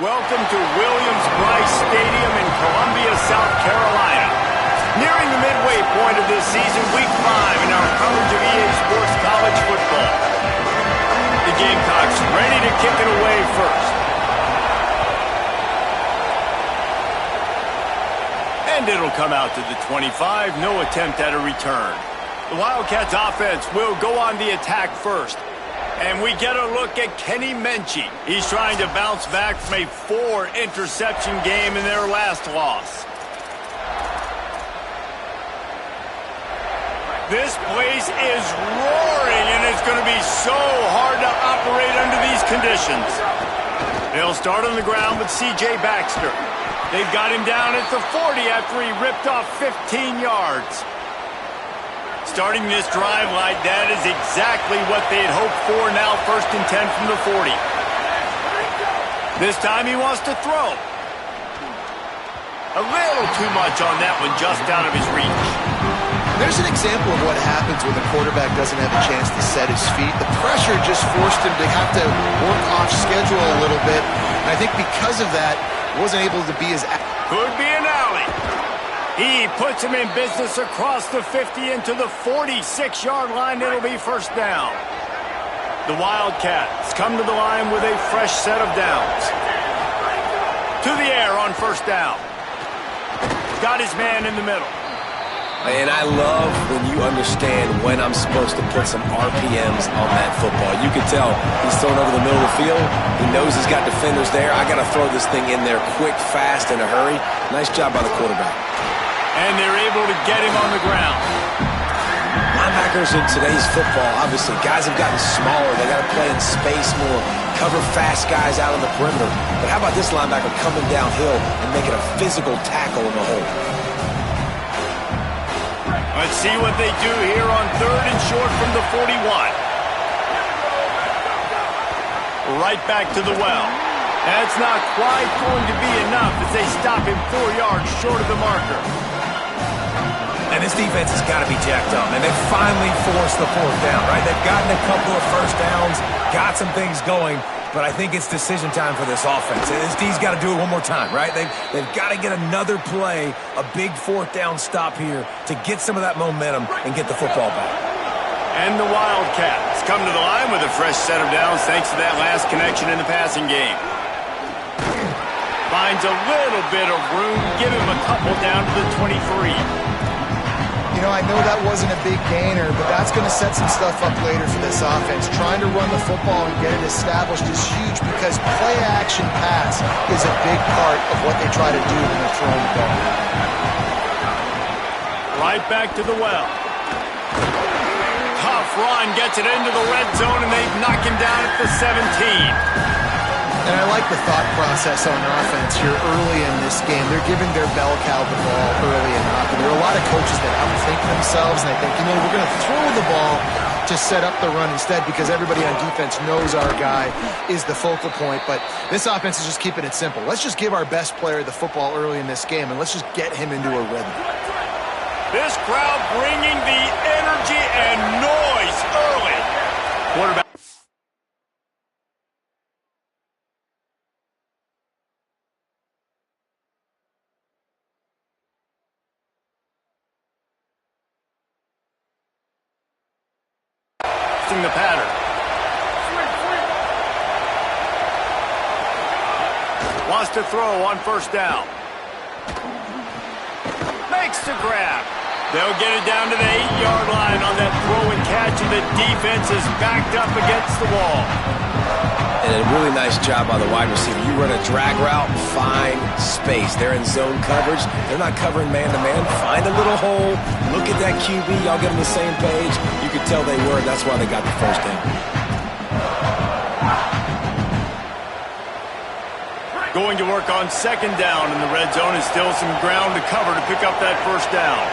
Welcome to Williams-Brice Stadium in Columbia, South Carolina. Nearing the midway point of this season, Week 5 in our coverage of EA Sports College football. The Gamecocks ready to kick it away first. And it'll come out to the 25, no attempt at a return. The Wildcats offense will go on the attack first. And we get a look at Kenny Menchie. He's trying to bounce back from a 4-interception game in their last loss. This place is roaring, and it's going to be so hard to operate under these conditions. They'll start on the ground with C.J. Baxter. They've got him down at the 40 after he ripped off 15 yards. Starting this drive like that is exactly what they'd hoped for. Now 1st and 10 from the 40. This time he wants to throw. A little too much on that one, just out of his reach. There's an example of what happens when the quarterback doesn't have a chance to set his feet. The pressure just forced him to have to work off schedule a little bit. And I think because of that, wasn't able to be as... Could be an alley. He puts him in business across the 50 into the 46-yard line. It'll be 1st down. The Wildcats come to the line with a fresh set of downs. To the air on 1st down. Got his man in the middle. And I love when you understand when I'm supposed to put some RPMs on that football. You can tell he's thrown over the middle of the field. He knows he's got defenders there. I got to throw this thing in there quick, fast, in a hurry. Nice job by the quarterback. And they're able to get him on the ground. Linebackers in today's football, obviously, guys have gotten smaller. They got to play in space more, cover fast guys out on the perimeter. But how about this linebacker coming downhill and making a physical tackle in the hole? Let's see what they do here on 3rd and short from the 41. Right back to the well. That's not quite going to be enough as they stop him 4 yards short of the marker. And this defense has got to be jacked up, and they've finally forced the 4th down, right? They've gotten a couple of 1st downs, got some things going, but I think it's decision time for this offense. This D's got to do it one more time, right? They've got to get another play, a big 4th down stop here to get some of that momentum and get the football back. And the Wildcats come to the line with a fresh set of downs thanks to that last connection in the passing game. Finds a little bit of room, give him a couple down to the 23. You know, I know that wasn't a big gainer, but that's going to set some stuff up later for this offense. Trying to run the football and get it established is huge because play-action pass is a big part of what they try to do when they're throwing the ball. Right back to the well. Tough run, gets it into the red zone, and they knock him down at the 17. And I like the thought process on offense here early in this game. They're giving their bell cow the ball early and often. There are a lot of coaches that outthink themselves, and they think, you know, we're going to throw the ball to set up the run instead because everybody on defense knows our guy is the focal point. But this offense is just keeping it simple. Let's just give our best player the football early in this game, and let's just get him into a rhythm. This crowd bringing the energy and noise early. Quarterback. The pattern. Wants to throw on 1st down. Makes the grab. They'll get it down to the 8-yard line on that throw and catch, and the defense is backed up against the wall. And a really nice job by the wide receiver. You run a drag route, find space. They're in zone coverage. They're not covering man-to-man. Find a little hole. Look at that QB. Y'all get on the same page. You could tell they were. That's why they got the 1st down. Going to work on 2nd down in the red zone, and still some ground to cover to pick up that 1st down.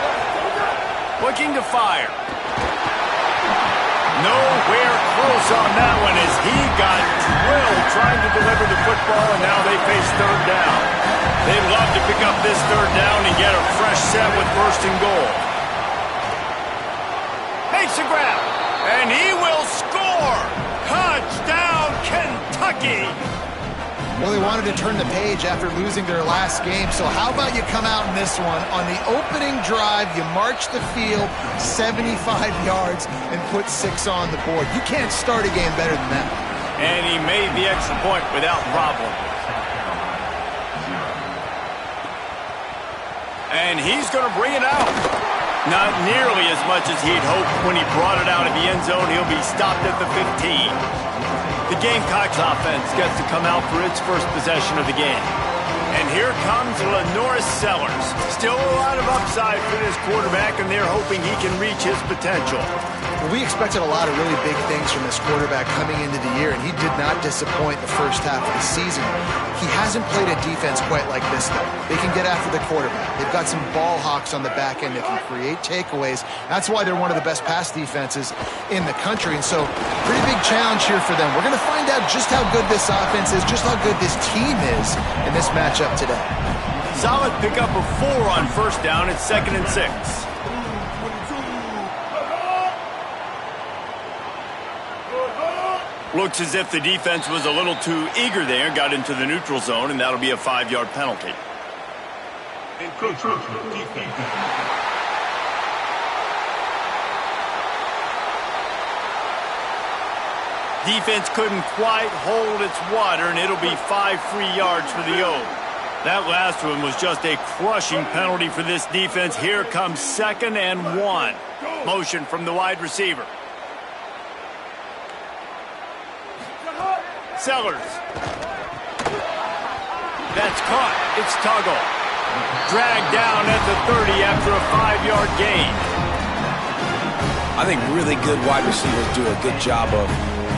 Looking to fire. Nowhere close on that one as he got drilled trying to deliver the football, and now they face 3rd down. They'd love to pick up this 3rd down and get a fresh set with 1st and goal. Makes a grab, and he will score! Touchdown, Kentucky! Well, they wanted to turn the page after losing their last game, so how about you come out in this one? On the opening drive, you march the field 75 yards and put 6 on the board. You can't start a game better than that. And he made the extra point without problem. And he's going to bring it out. Not nearly as much as he'd hoped when he brought it out of the end zone. He'll be stopped at the 15. The Gamecocks offense gets to come out for its first possession of the game. And here comes Lenoris Sellers. Still a lot of upside for this quarterback, and they're hoping he can reach his potential. Well, we expected a lot of really big things from this quarterback coming into the year, and he did not disappoint the first half of the season. He hasn't played a defense quite like this, though. They can get after the quarterback. They've got some ball hawks on the back end that can create takeaways. That's why they're one of the best pass defenses in the country, and so pretty big challenge here for them. We're going to find out just how good this offense is, just how good this team is in this matchup today. Solid pickup of 4 on first down. It's 2nd and 6. Looks as if the defense was a little too eager there, got into the neutral zone, and that'll be a 5-yard penalty. Defense couldn't quite hold its water, and it'll be 5 free yards for the O's. That last one was just a crushing penalty for this defense. Here comes 2nd and 1. Motion from the wide receiver. Sellers. That's caught. It's Tuggle. Dragged down at the 30 after a 5-yard gain. I think really good wide receivers do a good job of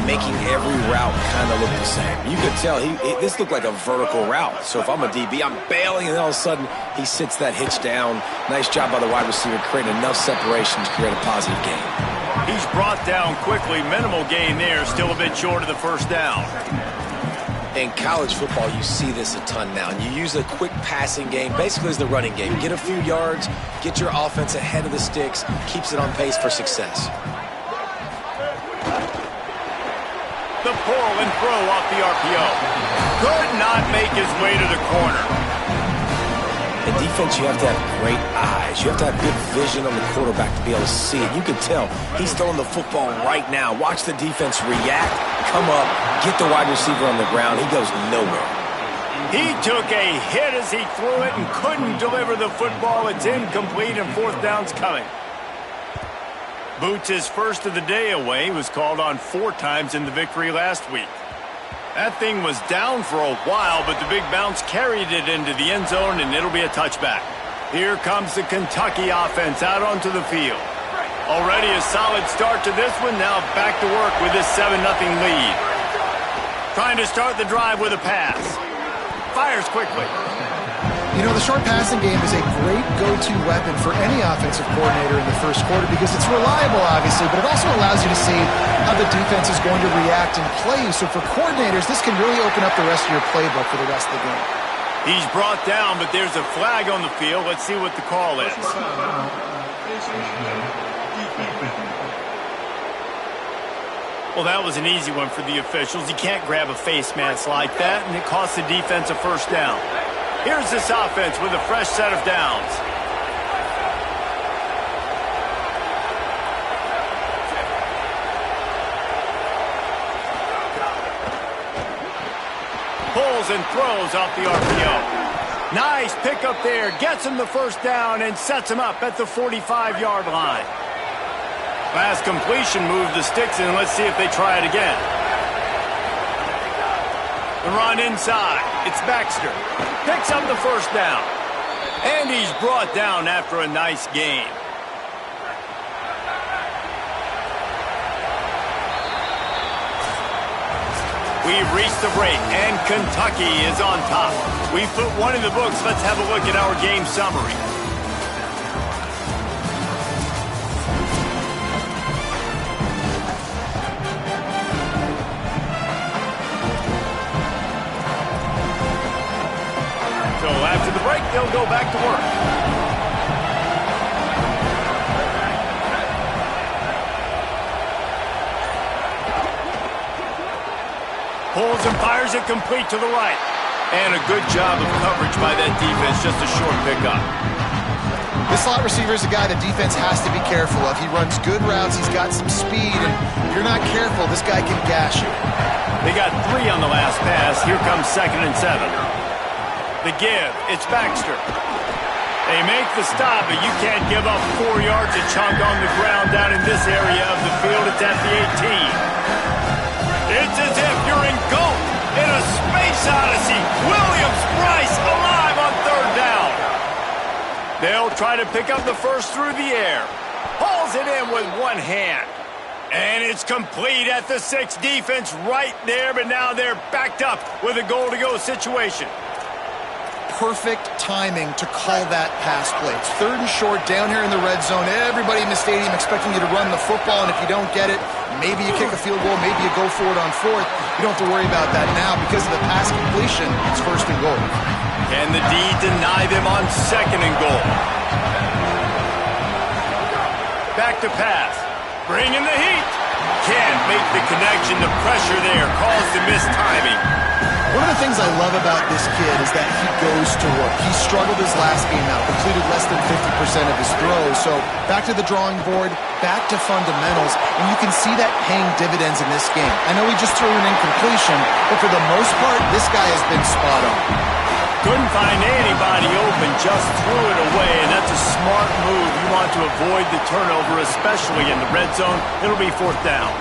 making every route kind of look the same. You could tell this looked like a vertical route. So if I'm a DB, I'm bailing, and all of a sudden he sits that hitch down. Nice job by the wide receiver creating enough separation to create a positive gain. He's brought down quickly. Minimal gain there. Still a bit short of the first down. In college football, you see this a ton now. And you use a quick passing game, basically as the running game. Get a few yards, get your offense ahead of the sticks, keeps it on pace for success. The pull and throw off the RPO. Could not make his way to the corner. In defense, you have to have great eyes. You have to have good vision on the quarterback to be able to see it. You can tell he's throwing the football right now. Watch the defense react, come up, get the wide receiver on the ground. He goes nowhere. He took a hit as he threw it and couldn't deliver the football. It's incomplete, and 4th down's coming. Boots' first of the day away was called on 4 times in the victory last week. That thing was down for a while, but the big bounce carried it into the end zone, and it'll be a touchback. Here comes the Kentucky offense out onto the field. Already a solid start to this one. Now back to work with this 7-0 lead. Trying to start the drive with a pass. Fires quickly. You know, the short passing game is a great go-to weapon for any offensive coordinator in the first quarter because it's reliable, obviously, but it also allows you to see how the defense is going to react and play. So for coordinators, this can really open up the rest of your playbook for the rest of the game. He's brought down, but there's a flag on the field. Let's see what the call is. Well, that was an easy one for the officials. You can't grab a face mask like that, and it costs the defense a first down. Here's this offense with a fresh set of downs. Pulls and throws off the RPO. Nice pickup there. Gets him the first down and sets him up at the 45-yard line. Last completion moved the sticks in. Let's see if they try it again. The run inside. It's Baxter. Picks up the first down. And he's brought down after a nice gain. We've reached the break, and Kentucky is on top. We've put one in the books. Let's have a look at our game summary. So after the break, they'll go back to work. Pulls and fires it complete to the right. And a good job of coverage by that defense, just a short pickup. This slot receiver is a guy the defense has to be careful of. He runs good routes, he's got some speed, and if you're not careful, this guy can gash you. They got 3 on the last pass. Here comes 2nd and 7. The give, it's Baxter. They make the stop, but you can't give up 4 yards a chunk on the ground down in this area of the field. It's at the 18. It's as if you're engulfed in a space odyssey. Williams-Brice alive on 3rd down. They'll try to pick up the first through the air. Hauls it in with one hand. And it's complete at the 6. Defense right there, but now they're backed up with a goal-to-go situation. Perfect timing to call that pass play. It's 3rd and short down here in the red zone. Everybody in the stadium expecting you to run the football, and if you don't get it, maybe you kick a field goal, maybe you go for it on 4th. You don't have to worry about that now because of the pass completion. It's 1st and goal. Can the D deny them on 2nd and goal? Back to pass. Bring in the heat. Can't make the connection. The pressure there caused the missed timing. One of the things I love about this kid is that he goes to work. He struggled his last game out, completed less than 50% of his throws. So back to the drawing board, back to fundamentals, and you can see that paying dividends in this game. I know he just threw an incompletion, but for the most part, this guy has been spot on. Couldn't find anybody open, just threw it away, and that's a smart move. You want to avoid the turnover, especially in the red zone. It'll be 4th down.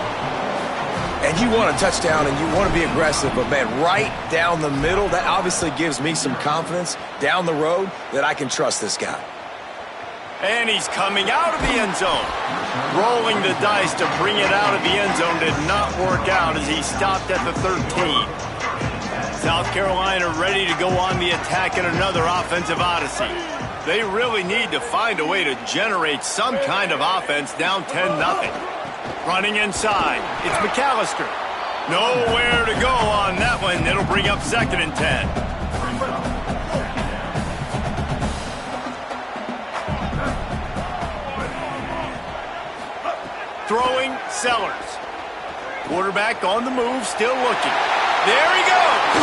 And you want a touchdown and you want to be aggressive, but man, right down the middle, that obviously gives me some confidence down the road that I can trust this guy. And he's coming out of the end zone. Rolling the dice to bring it out of the end zone did not work out as he stopped at the 13. South Carolina ready to go on the attack in another offensive odyssey. They really need to find a way to generate some kind of offense down 10-0. Running inside, it's McAllister. Nowhere to go on that one. It'll bring up 2nd and 10. Throwing, Sellers. Quarterback on the move, still looking. There he goes!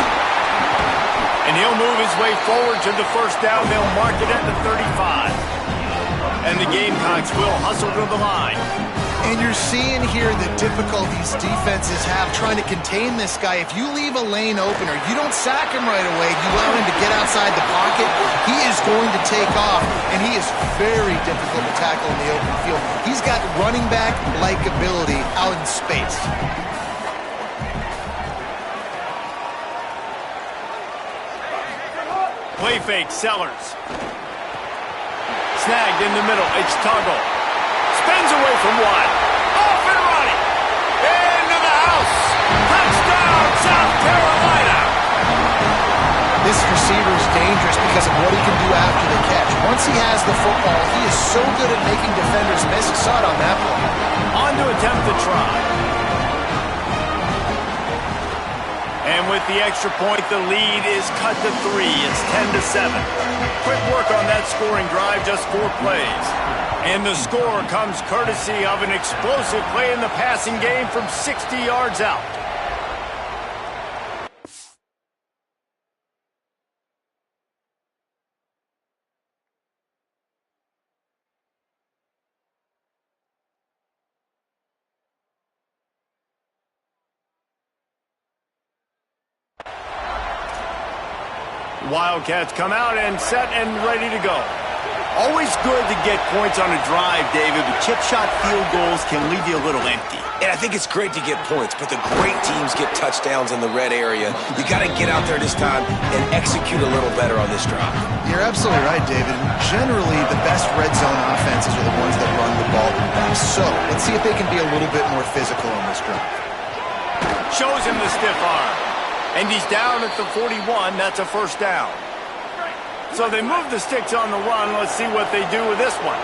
And he'll move his way forward to the 1st down. They'll mark it at the 35. And the Gamecocks will hustle to the line. And you're seeing here the difficulties defenses have trying to contain this guy. If you leave a lane open or you don't sack him right away, you allow him to get outside the pocket, he is going to take off, and he is very difficult to tackle in the open field. He's got running back-like ability out in space. Play fake, Sellers. Snagged in the middle, it's Tuggle. Spins away from one. Off and running. Into the house. Touchdown, South Carolina. This receiver is dangerous because of what he can do after the catch. Once he has the football, he is so good at making defenders miss. You saw it on that play. On to attempt the try. And with the extra point, the lead is cut to 3. It's 10-7. Quick work on that scoring drive, just 4 plays. And the score comes courtesy of an explosive play in the passing game from 60 yards out. Wildcats come out and set and ready to go. Always good to get points on a drive, David, but chip shot field goals can leave you a little empty. And I think it's great to get points, but the great teams get touchdowns in the red area. You got to get out there this time and execute a little better on this drive. You're absolutely right, David. Generally, the best red zone offenses are the ones that run the ball the best. So let's see if they can be a little bit more physical on this drive. Shows him the stiff arm. And he's down at the 41. That's a 1st down. So they move the sticks on the run. Let's see what they do with this one.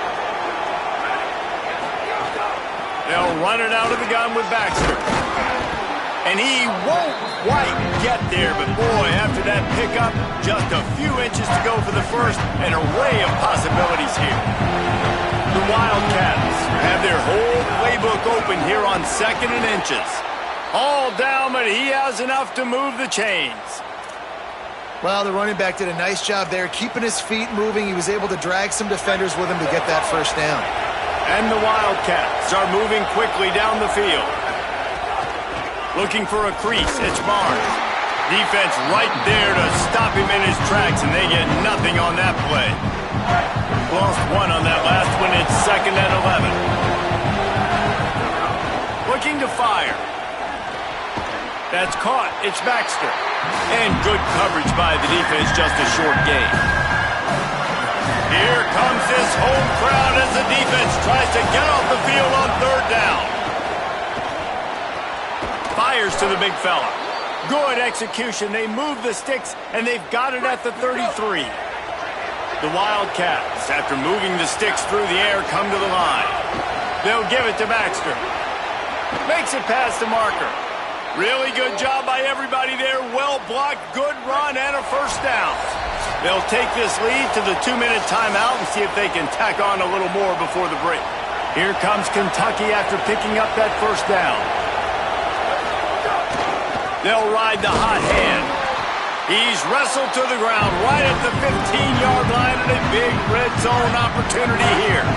They'll run it out of the gun with Baxter. And he won't quite get there, but boy, after that pickup, just a few inches to go for the first. An array of possibilities here. The Wildcats have their whole playbook open here on 2nd and inches. All down, but he has enough to move the chains. Well, the running back did a nice job there, keeping his feet moving. He was able to drag some defenders with him to get that first down. And the Wildcats are moving quickly down the field. Looking for a crease, it's Barnes. Defense right there to stop him in his tracks, and they get nothing on that play. Lost one on that last one. It's 2nd and 11. Looking to fire. That's caught. It's Baxter. And good coverage by the defense, just a short gain. Here comes this home crowd as the defense tries to get off the field on 3rd down. Fires to the big fella. Good execution. They move the sticks, and they've got it at the 33. The Wildcats, after moving the sticks through the air, come to the line. They'll give it to Baxter. Makes it past the marker. Really good job by everybody there. Well blocked, good run, and a first down. They'll take this lead to the 2-minute timeout and see if they can tack on a little more before the break. Here comes Kentucky after picking up that first down. They'll ride the hot hand. He's wrestled to the ground right at the 15-yard line, and a big red zone opportunity here.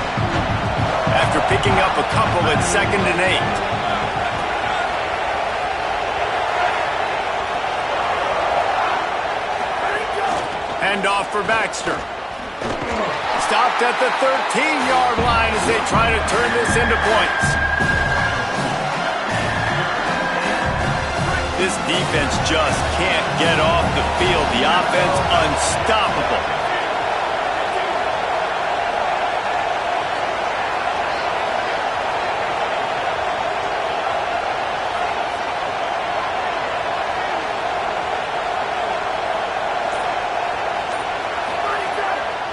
After picking up a couple at 2nd and 8. Handoff for Baxter. Stopped at the 13-yard line as they try to turn this into points. This defense just can't get off the field. The offense unstoppable.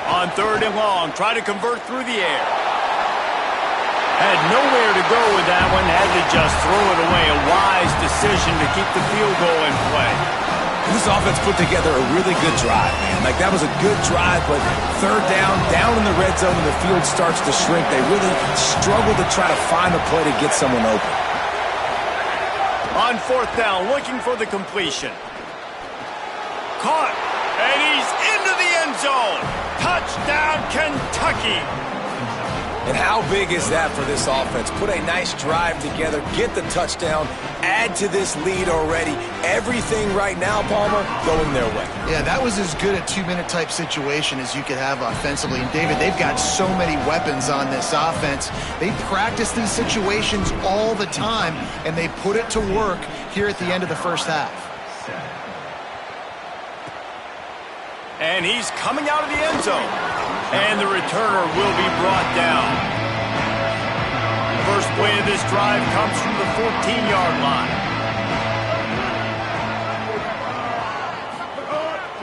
On 3rd and long, try to convert through the air. Had nowhere to go with that one, had to just throw it away. A wise decision to keep the field goal in play. This offense put together a really good drive, man. Like, that was a good drive, but 3rd down in the red zone, and the field starts to shrink. They really struggle to try to find a play to get someone open. On 4th down, looking for the completion. Caught, and he's into the end zone. Touchdown, Kentucky. And how big is that for this offense? Put a nice drive together, get the touchdown, add to this lead already. Everything right now, Palmer, going their way. Yeah, that was as good a 2-minute type situation as you could have offensively. And, David, they've got so many weapons on this offense. They practice these situations all the time, and they put it to work here at the end of the first half. And he's coming out of the end zone. And the returner will be brought down. First play of this drive comes from the 14-yard line.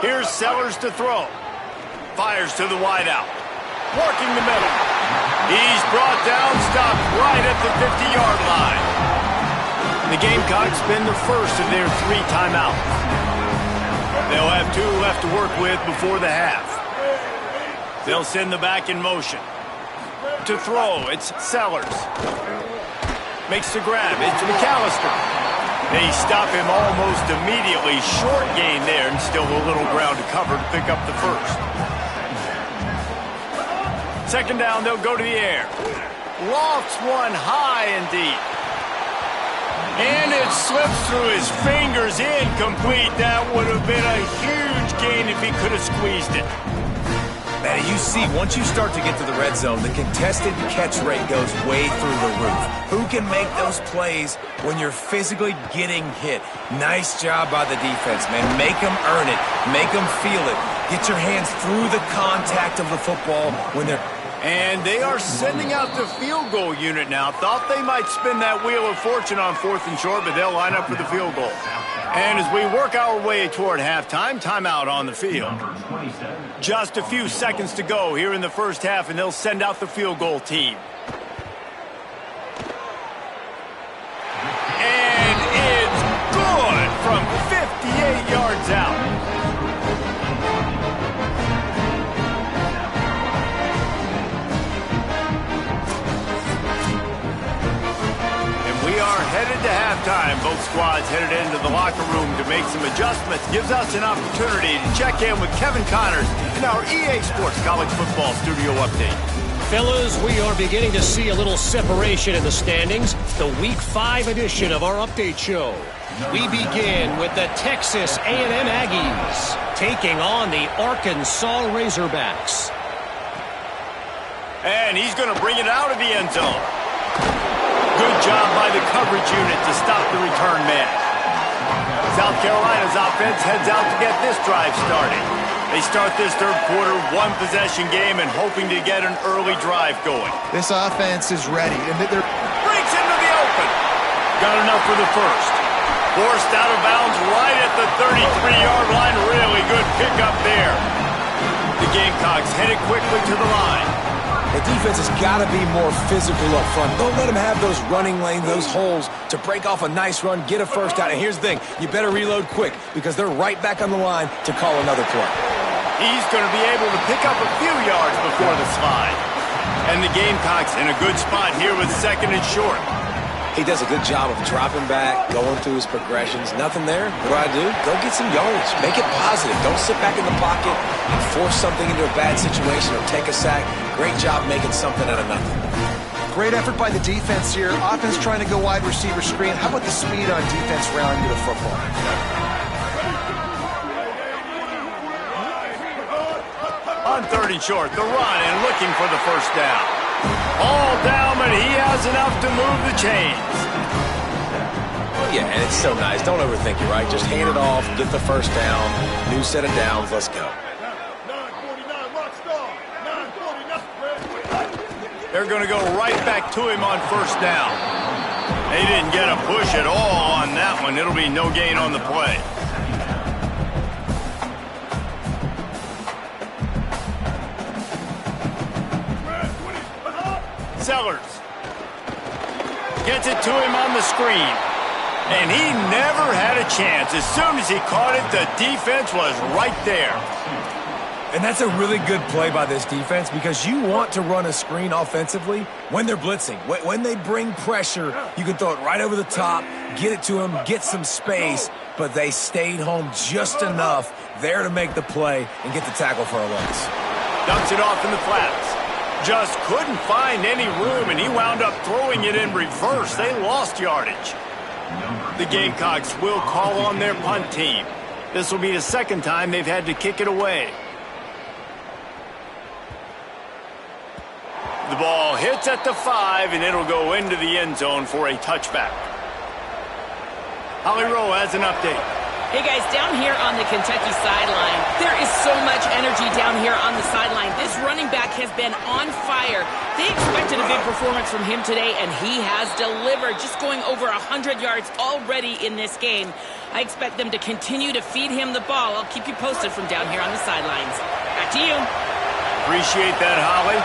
Here's Sellers to throw. Fires to the wideout. Working the middle. He's brought down, stopped right at the 50-yard line. The Gamecocks spend the first of their 3 timeouts. They'll have 2 left to work with before the half. They'll send the back in motion. To throw, it's Sellers. Makes the grab, it's McAllister. They stop him almost immediately. Short gain there, and still a little ground to cover to pick up the first. 2nd down, they'll go to the air. Lofts one high and deep. And it slips through his fingers, incomplete. That would have been a huge gain if he could have squeezed it. Man, you see, once you start to get to the red zone, the contested catch rate goes way through the roof. Who can make those plays when you're physically getting hit? Nice job by the defense, man. Make them earn it. Make them feel it. Get your hands through the contact of the football when they're... And they are sending out the field goal unit now. Thought they might spin that wheel of fortune on 4th and short, but they'll line up for the field goal. And as we work our way toward halftime, timeout on the field. Just a few seconds to go here in the first half, and they'll send out the field goal team. And it's good from 58 yards out. We are headed to halftime. halftime. Both squads headed into the locker room to make some adjustments. Gives us an opportunity to check in with Kevin Connors in our EA Sports College Football Studio Update. Fellas, we are beginning to see a little separation in the standings. The Week 5 edition of our update show. We begin with the Texas A&M Aggies taking on the Arkansas Razorbacks. And he's going to bring it out of the end zone. Good job by the coverage unit to stop the return man. South Carolina's offense heads out to get this drive started. They start this third quarter, one-possession game, and hoping to get an early drive going. This offense is ready. And they're Breaks into the open. Got enough for the first. Forced out of bounds right at the 33-yard line. Really good pickup there. The Gamecocks headed quickly to the line. The defense has got to be more physical up front. Don't let them have those running lanes, those holes to break off a nice run, get a first down. And here's the thing, you better reload quick because they're right back on the line to call another play. He's going to be able to pick up a few yards before the slide. And the Gamecocks in a good spot here with second and short. He does a good job of dropping back, going through his progressions. Nothing there. What do? Go get some yards. Make it positive. Don't sit back in the pocket and force something into a bad situation or take a sack. Great job making something out of nothing. great effort by the defense here. Offense trying to go wide receiver screen. How about the speed on defense rallying to the football? On third and short, the run and looking for the first down. All down, but he has enough to move the chains. Yeah, and it's so nice. Don't overthink it, right? Just hand it off, get the first down, new set of downs, let's go. They're going to go right back to him on first down. They didn't get a push at all on that one. It'll be no gain on the play. Sellers gets it to him on the screen. And he never had a chance. As soon as he caught it, the defense was right there. And that's a really good play by this defense because you want to run a screen offensively when they're blitzing. When they bring pressure, you can throw it right over the top, get it to them, get some space, but they stayed home just enough there to make the play and get the tackle for a loss. Dumps it off in the flats. Just couldn't find any room, and he wound up throwing it in reverse. They lost yardage. The Gamecocks will call on their punt team. This will be the second time they've had to kick it away. The ball hits at the 5, and it'll go into the end zone for a touchback. Holly Rowe has an update. Hey guys, down here on the Kentucky sideline, there is so much energy down here on the sideline. This running back has been on fire. They expected a big performance from him today, and he has delivered, just going over 100 yards already in this game. I expect them to continue to feed him the ball. I'll keep you posted from down here on the sidelines. Back to you. Appreciate that, Holly.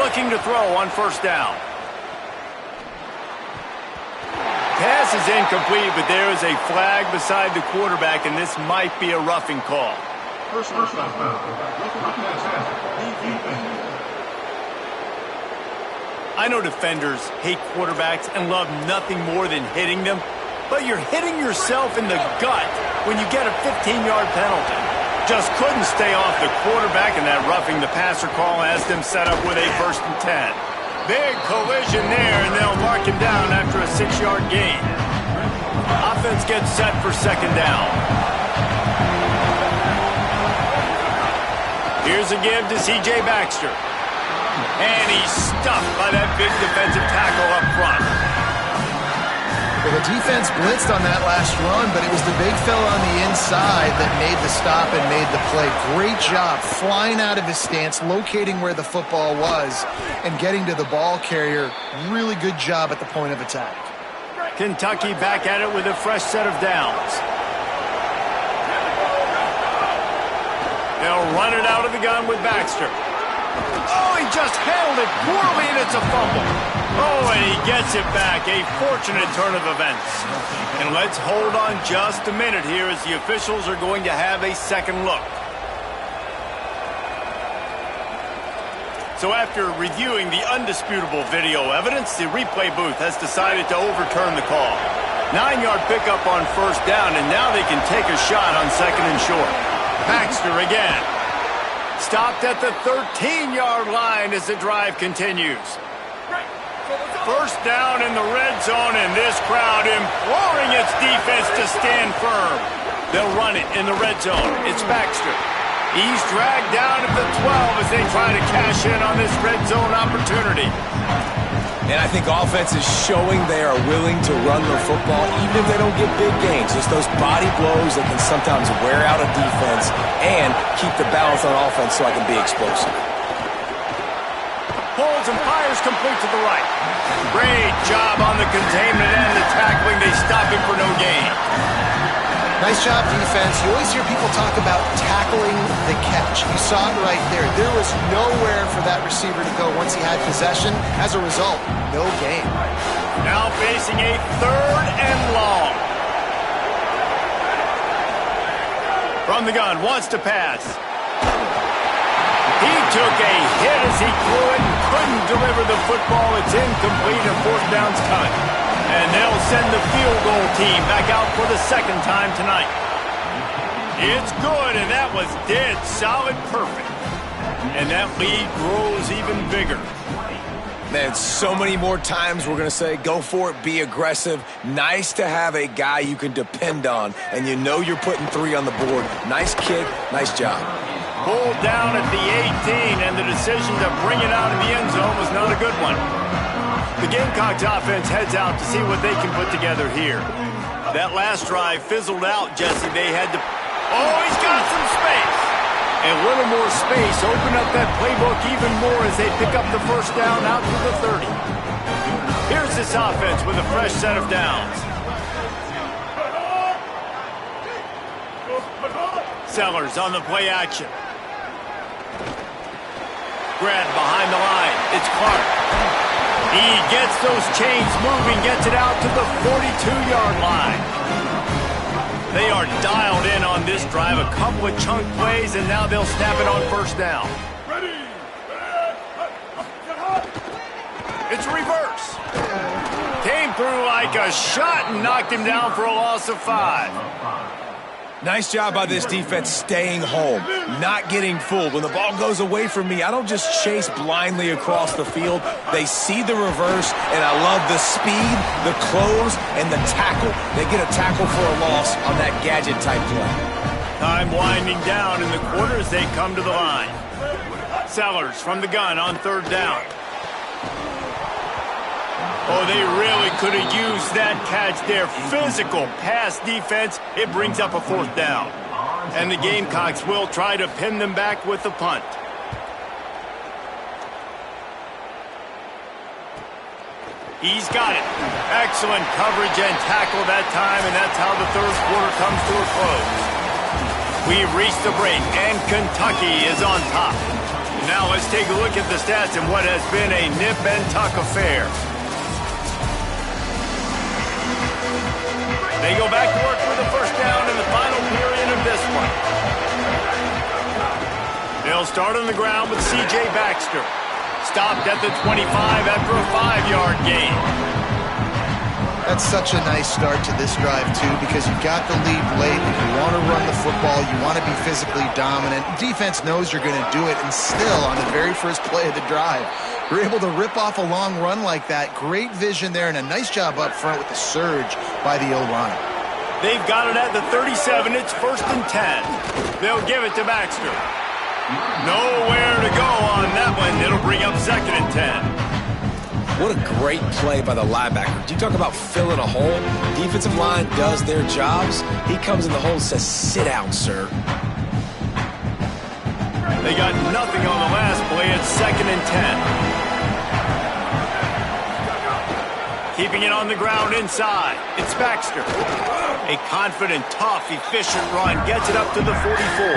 Looking to throw on first down. Pass is incomplete, but there is a flag beside the quarterback, and this might be a roughing call. I know defenders hate quarterbacks and love nothing more than hitting them, but you're hitting yourself in the gut when you get a 15-yard penalty. Just couldn't stay off the quarterback, and that roughing the passer call has them set up with a 1st and 10. Big collision there, and they'll mark him down after a 6-yard gain. Offense gets set for second down. Here's a give to C.J. Baxter. And he's stuffed by that big defensive tackle up front. Well, the defense blitzed on that last run, but it was the big fella on the inside that made the stop and made the play. Great job flying out of his stance, locating where the football was, and getting to the ball carrier. Really good job at the point of attack. Kentucky back at it with a fresh set of downs. They'll run it out of the gun with Baxter. Oh, he just handled it poorly, and it's a fumble. Oh, and he gets it back. A fortunate turn of events. And let's hold on just a minute here as the officials are going to have a second look. So after reviewing the undisputable video evidence, the replay booth has decided to overturn the call. 9-yard pickup on first down, and now they can take a shot on second and short. Baxter again. Stopped at the 13-yard line as the drive continues. First down in the red zone, and this crowd imploring its defense to stand firm. They'll run it in the red zone. It's Baxter. He's dragged down at the 12 as they try to cash in on this red zone opportunity. And I think offense is showing they are willing to run the football even if they don't get big gains. Just those body blows that can sometimes wear out a defense and keep the balance on offense so I can be explosive. Pulls and fires complete to the right. Great job on the containment and the tackling. They stop him for no gain. Nice job, defense. You always hear people talk about tackling the catch. You saw it right there. There was nowhere for that receiver to go once he had possession. As a result, no gain. Now facing a third and long. From the gun, wants to pass. He took a hit as he threw it and couldn't deliver the football. It's incomplete and fourth down's cut. And they'll send the field goal team back out for the second time tonight. It's good, and that was dead solid perfect. And that lead grows even bigger. Man, so many more times we're going to say, go for it, be aggressive. Nice to have a guy you can depend on, and you know you're putting 3 on the board. Nice kick, nice job. Pulled down at the 18, and the decision to bring it out of the end zone was not a good one. The Gamecocks offense heads out to see what they can put together here. That last drive fizzled out, Jesse. They had to... Oh, he's got some space. And a little more space. Open up that playbook even more as they pick up the first down out to the 30. Here's this offense with a fresh set of downs. Sellers on the play action. Grab behind the line. It's Clark. He gets those chains moving, gets it out to the 42-yard line. They are dialed in on this drive. A couple of chunk plays, and now they'll snap it on first down. It's reverse. Came through like a shot and knocked him down for a loss of 5. Nice job by this defense staying home, not getting fooled. When the ball goes away from me, I don't just chase blindly across the field. They see the reverse, and I love the speed, the close, and the tackle. They get a tackle for a loss on that gadget-type play. Time winding down in the quarter as they come to the line. Sellers from the gun on third down. Oh, they really could have used that catch there. Physical pass defense. It brings up a fourth down. And the Gamecocks will try to pin them back with the punt. He's got it. Excellent coverage and tackle that time, and that's how the third quarter comes to a close. We've reached the break, and Kentucky is on top. Now let's take a look at the stats in what has been a nip and tuck affair. They go back to work for the first down in the final period of this one. They'll start on the ground with C.J. Baxter. Stopped at the 25 after a 5-yard gain. That's such a nice start to this drive, too, because you've got the lead late. You want to run the football. You want to be physically dominant. Defense knows you're going to do it, and still, on the very first play of the drive, you're able to rip off a long run like that. Great vision there, and a nice job up front with the surge by the O-line. They've got it at the 37. It's first and 10. They'll give it to Baxter. Nowhere to go on that one. It'll bring up second and 10. What a great play by the linebacker. Do you talk about filling a hole? Defensive line does their jobs. He comes in the hole and says, sit down, sir. They got nothing on the last play. It's second and 10. Keeping it on the ground inside. It's Baxter. A confident, tough, efficient run. Gets it up to the 44.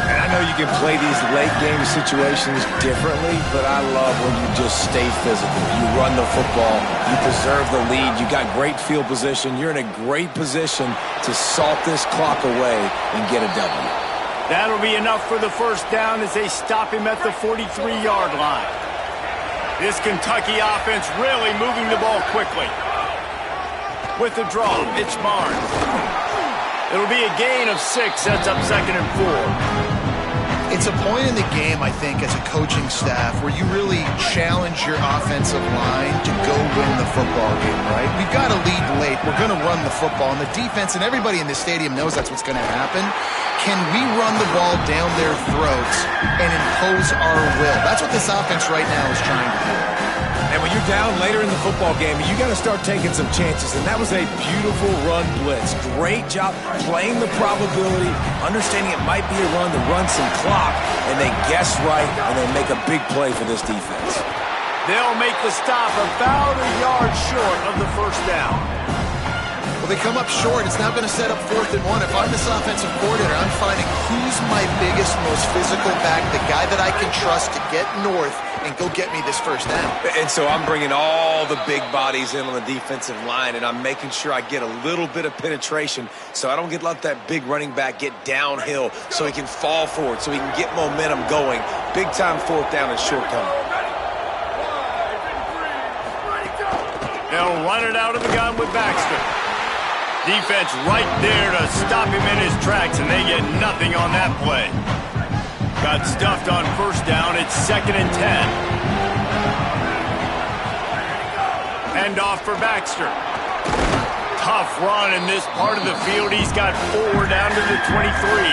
And I know you can play these late-game situations differently, but I love when you just stay physical. You run the football. You preserve the lead. You got great field position. You're in a great position to salt this clock away and get a W. That'll be enough for the first down as they stop him at the 43-yard line. This Kentucky offense really moving the ball quickly. With the draw, it's Barnes. It'll be a gain of 6, sets up 2nd and 4. It's a point in the game, I think, as a coaching staff where you really challenge your offensive line to go win the football game, right? We've got to lead late. We're going to run the football. And the defense and everybody in the stadium knows that's what's going to happen. Can we run the ball down their throats and impose our will? That's what this offense right now is trying to do. And when you're down later in the football game, you got to start taking some chances. And that was a beautiful run blitz. Great job playing the probability, understanding it might be a run to run some clock, and they guess right, and they make a big play for this defense. They'll make the stop about a yard short of the first down. Well, they come up short. It's now going to set up 4th and 1. If I'm this offensive coordinator, I'm finding who's my biggest, most physical back, the guy that I can trust to get north and go get me this first down. And so I'm bringing all the big bodies in on the defensive line, and I'm making sure I get a little bit of penetration so I don't let that big running back get downhill so he can fall forward, so he can get momentum going. Big-time 4th down and short coming. They'll run it out of the gun with Baxter. Defense right there to stop him in his tracks, and they get nothing on that play. Got stuffed on first down. It's 2nd and 10. Hand off for Baxter. Tough run in this part of the field. He's got 4 down to the 23.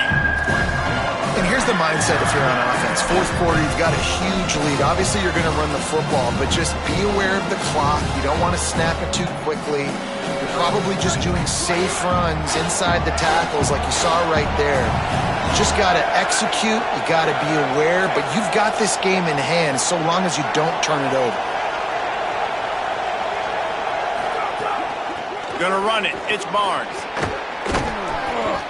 And here's the mindset if you're on offense. 4th quarter, you've got a huge lead. Obviously, you're going to run the football, but just be aware of the clock. You don't want to snap it too quickly. You're probably just doing safe runs inside the tackles like you saw right there. You just got to execute. You got to be aware, but you've got this game in hand so long as you don't turn it over. Gonna run it. It's Barnes.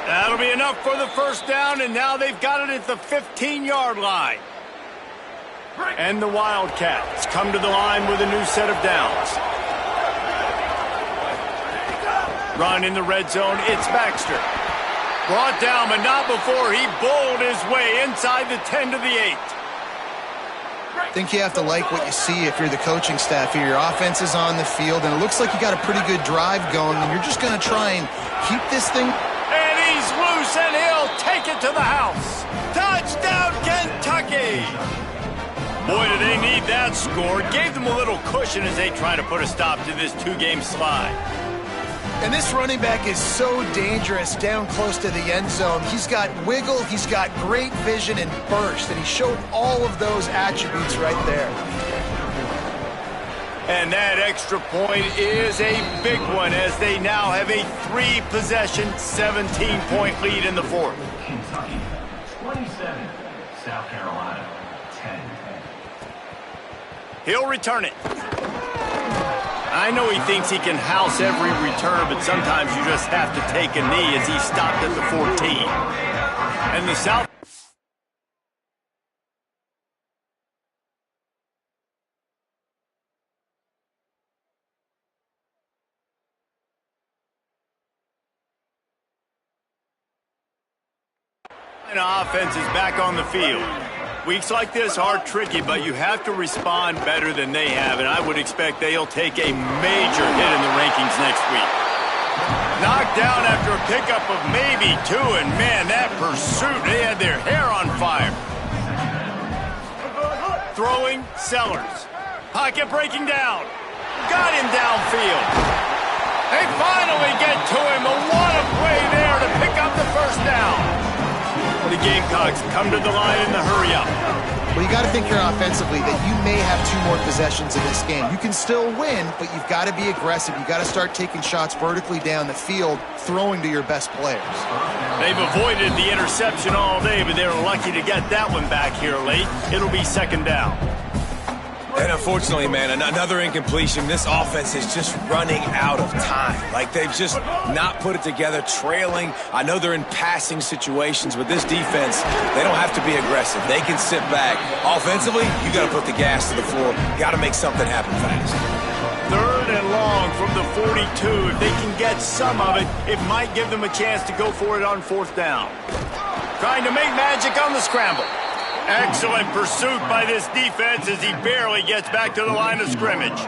That'll be enough for the first down, and now they've got it at the 15-yard line. And the Wildcats come to the line with a new set of downs. Run in the red zone. It's Baxter. Brought down, but not before he bowled his way inside the 10 to the 8. I think you have to like what you see if you're the coaching staff here. Your offense is on the field, and it looks like you got a pretty good drive going, and you're just going to try and keep this thing. And he's loose, and he'll take it to the house. Touchdown, Kentucky! Boy, do they need that score. Gave them a little cushion as they try to put a stop to this 2-game slide. And this running back is so dangerous down close to the end zone. He's got wiggle, he's got great vision and burst, and he showed all of those attributes right there. And that extra point is a big one as they now have a 3-possession, 17-point lead in the 4th. Kentucky, 27, South Carolina, 10. He'll return it. I know he thinks he can house every return, but sometimes you just have to take a knee as he stopped at the 14. And the South... offense is back on the field. Weeks like this are tricky, but you have to respond better than they have, and I would expect they'll take a major hit in the rankings next week. Knocked down after a pickup of maybe 2, and man, that pursuit, they had their hair on fire. Throwing, Sellers. Pocket breaking down. Got him downfield. They finally get to him, and what a play there to pick up the first down. The Gamecocks come to the line in the hurry-up. Well, you got to think here offensively that you may have 2 more possessions in this game. You can still win, but you've got to be aggressive. You've got to start taking shots vertically down the field, throwing to your best players. They've avoided the interception all day, but they're lucky to get that one back here late. It'll be 2nd down. And unfortunately, man, another incompletion. This offense is just running out of time. Like, they've just not put it together, trailing. I know they're in passing situations, but this defense, they don't have to be aggressive. They can sit back. Offensively, you got to put the gas to the floor. Got to make something happen fast. 3rd and long from the 42. If they can get some of it, it might give them a chance to go for it on 4th down. trying to make magic on the scramble. Excellent pursuit by this defense as he barely gets back to the line of scrimmage.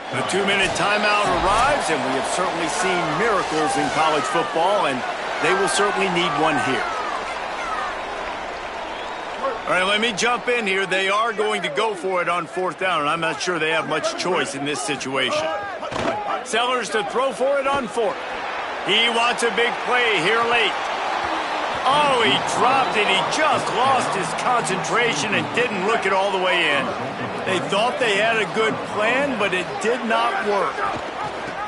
The 2-minute timeout arrives, and we have certainly seen miracles in college football, and they will certainly need one here. All right, let me jump in here. They are going to go for it on 4th down, and I'm not sure they have much choice in this situation. Sellers to throw for it on 4th. He wants a big play here late. Oh, he dropped it. He just lost his concentration and didn't look it all the way in. They thought they had a good plan, but it did not work.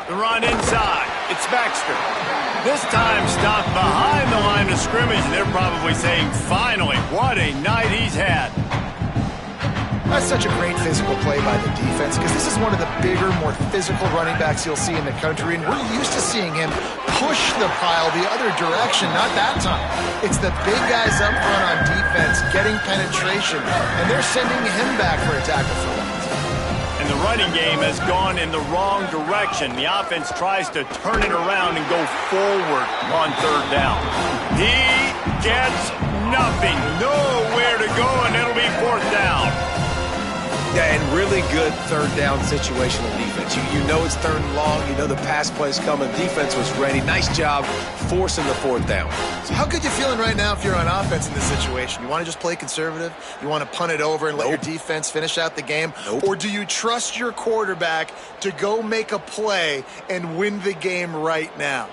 The run inside. It's Baxter. This time stopped behind the line of scrimmage. They're probably saying, finally, what a night he's had. That's such a great physical play by the defense because this is one of the bigger, more physical running backs you'll see in the country, and we're used to seeing him push the pile the other direction. Not that time. It's the big guys up front on defense getting penetration, and they're sending him back for a tackle for loss. And the running game has gone in the wrong direction. The offense tries to turn it around and go forward on 3rd down. He gets nothing. Nowhere to go, and it'll be 4th down. Yeah, and really good 3rd down situational defense. You know it's 3rd and long. You know the pass play's coming. Defense was ready. Nice job forcing the 4th down. So how good you feeling right now if you're on offense in this situation? You want to just play conservative? You want to punt it over and let your defense finish out the game? Or do you trust your quarterback to go make a play and win the game right now?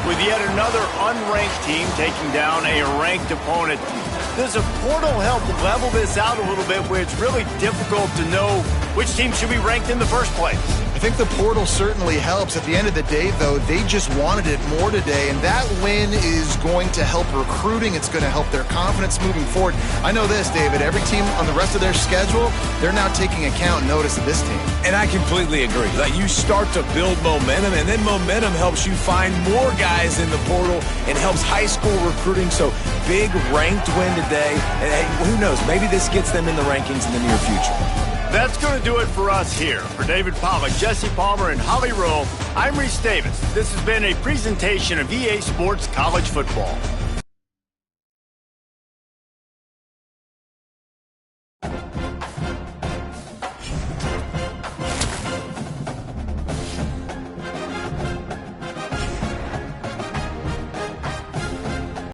With yet another unranked team taking down a ranked opponent, does a portal help level this out a little bit where it's really difficult to know which team should be ranked in the first place? I think the portal certainly helps. At the end of the day, though, they just wanted it more today, and that win is going to help recruiting. It's going to help their confidence moving forward. I know this, David. Every team on the rest of their schedule, they're now taking account and notice of this team. And I completely agree. Like, you start to build momentum, and then momentum helps you find more guys in the portal and helps high school recruiting. So big ranked win today, and who knows, maybe this gets them in the rankings in the near future. That's going to do it for us here. For David Pollack, Jesse Palmer, and Holly Rowe, I'm Reese Davis. This has been a presentation of EA Sports College Football.